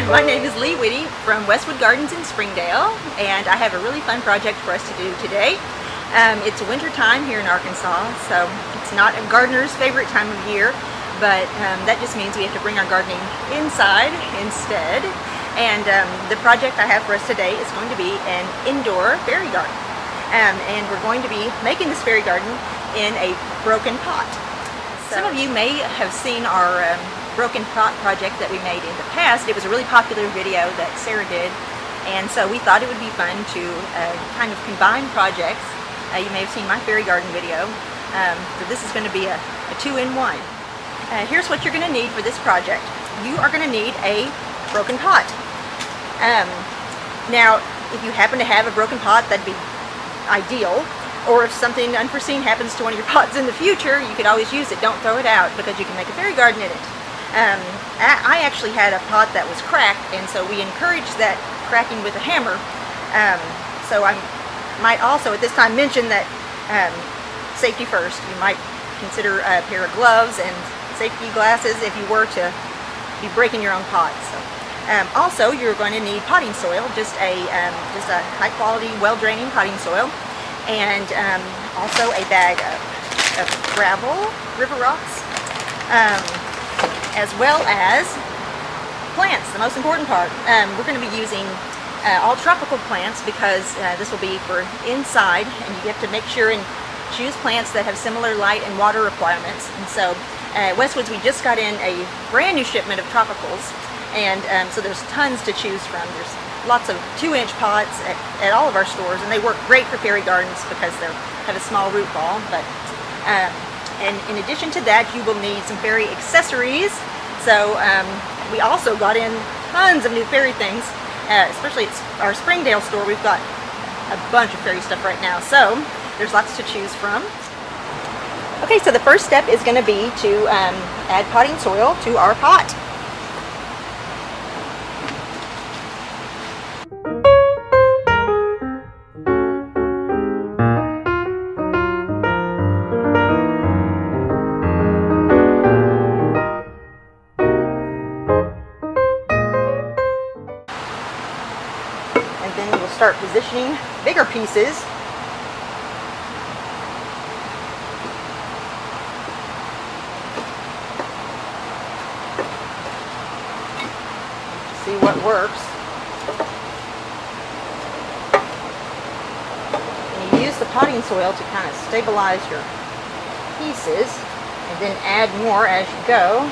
My name is Lee Whitty from Westwood Gardens in Springdale, and I have a really fun project for us to do today. It's winter time here in Arkansas, so it's not a gardener's favorite time of year, but that just means we have to bring our gardening inside instead. And the project I have for us today is going to be an indoor fairy garden. And we're going to be making this fairy garden in a broken pot. Some of you may have seen our broken pot project that we made in the past. It was a really popular video that Sarah did, and so we thought it would be fun to kind of combine projects. You may have seen my fairy garden video, so this is going to be a two-in-one. Here's what you're going to need for this project. You are going to need a broken pot. Now, if you happen to have a broken pot, that'd be ideal. Or if something unforeseen happens to one of your pots in the future, you could always use it. Don't throw it out, because you can make a fairy garden in it. I actually had a pot that was cracked, and so we encouraged that cracking with a hammer. So I might also at this time mention that safety first. You might consider a pair of gloves and safety glasses if you were to be breaking your own pot. So, also, you're going to need potting soil, just a high quality, well draining potting soil, and also a bag of gravel, river rocks, as well as plants, the most important part. We're going to be using all tropical plants because this will be for inside, and you have to make sure and choose plants that have similar light and water requirements. And so at Westwoods, we just got in a brand new shipment of tropicals, and so there's tons to choose from. There's lots of 2-inch pots at all of our stores, and they work great for fairy gardens because they have a small root ball. But and in addition to that, you will need some fairy accessories. So we also got in tons of new fairy things, especially at our Springdale store. We've got a bunch of fairy stuff right now, so there's lots to choose from. Okay, so the first step is going to be to add potting soil to our pot. Then we'll start positioning bigger pieces. See what works. And you use the potting soil to kind of stabilize your pieces, and then add more as you go.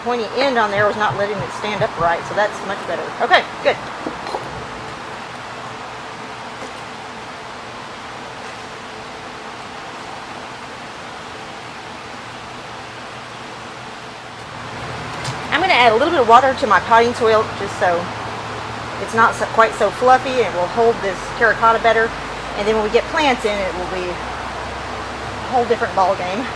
Pointy end on there was not letting it stand upright, so that's much better. Okay, good. I'm going to add a little bit of water to my potting soil just so it's not quite so fluffy, and it will hold this terracotta better. And then when we get plants in, it will be a whole different ball game.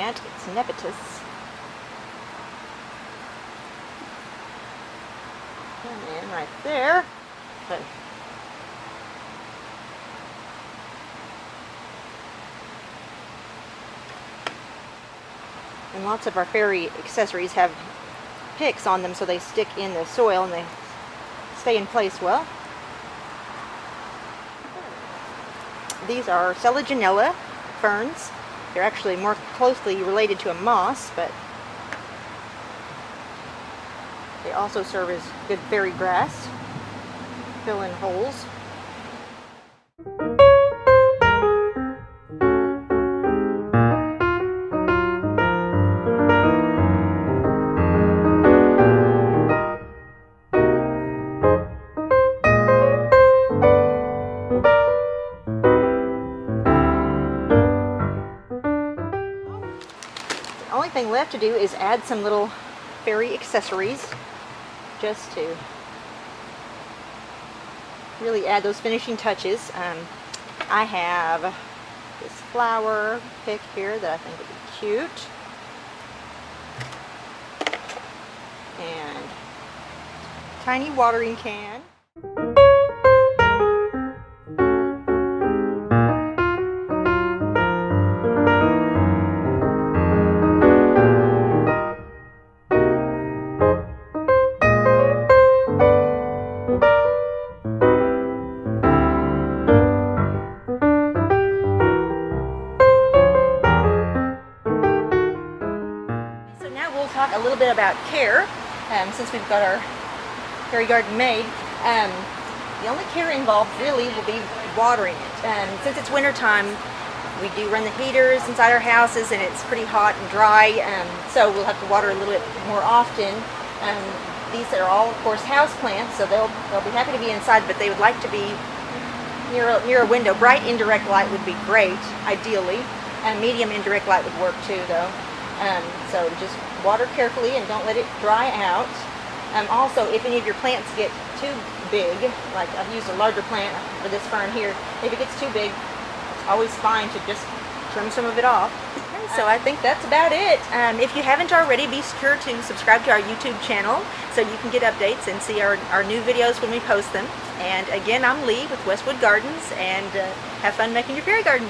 plant. It's Nepetus. And right there. But and lots of our fairy accessories have picks on them so they stick in the soil and they stay in place well. These are Selaginella ferns. They're actually more closely related to a moss, but they also serve as good fairy grass. Fill in holes. The only thing left to do is add some little fairy accessories just to really add those finishing touches. I have this flower pick here that I think would be cute, and tiny watering can. Talk a little bit about care, since we've got our fairy garden made. The only care involved really will be watering it. Since it's winter time, we do run the heaters inside our houses and it's pretty hot and dry, so we'll have to water a little bit more often. These are all, of course, house plants, so they'll be happy to be inside, but they would like to be near a window. Bright indirect light would be great, ideally, and medium indirect light would work too, though. So just water carefully and don't let it dry out. Also, if any of your plants get too big, like I've used a larger plant for this fern here, if it gets too big, it's always fine to just trim some of it off. Okay, so I think that's about it. If you haven't already, be sure to subscribe to our YouTube channel so you can get updates and see our new videos when we post them. And again, I'm Lee with Westwood Gardens, and have fun making your fairy garden.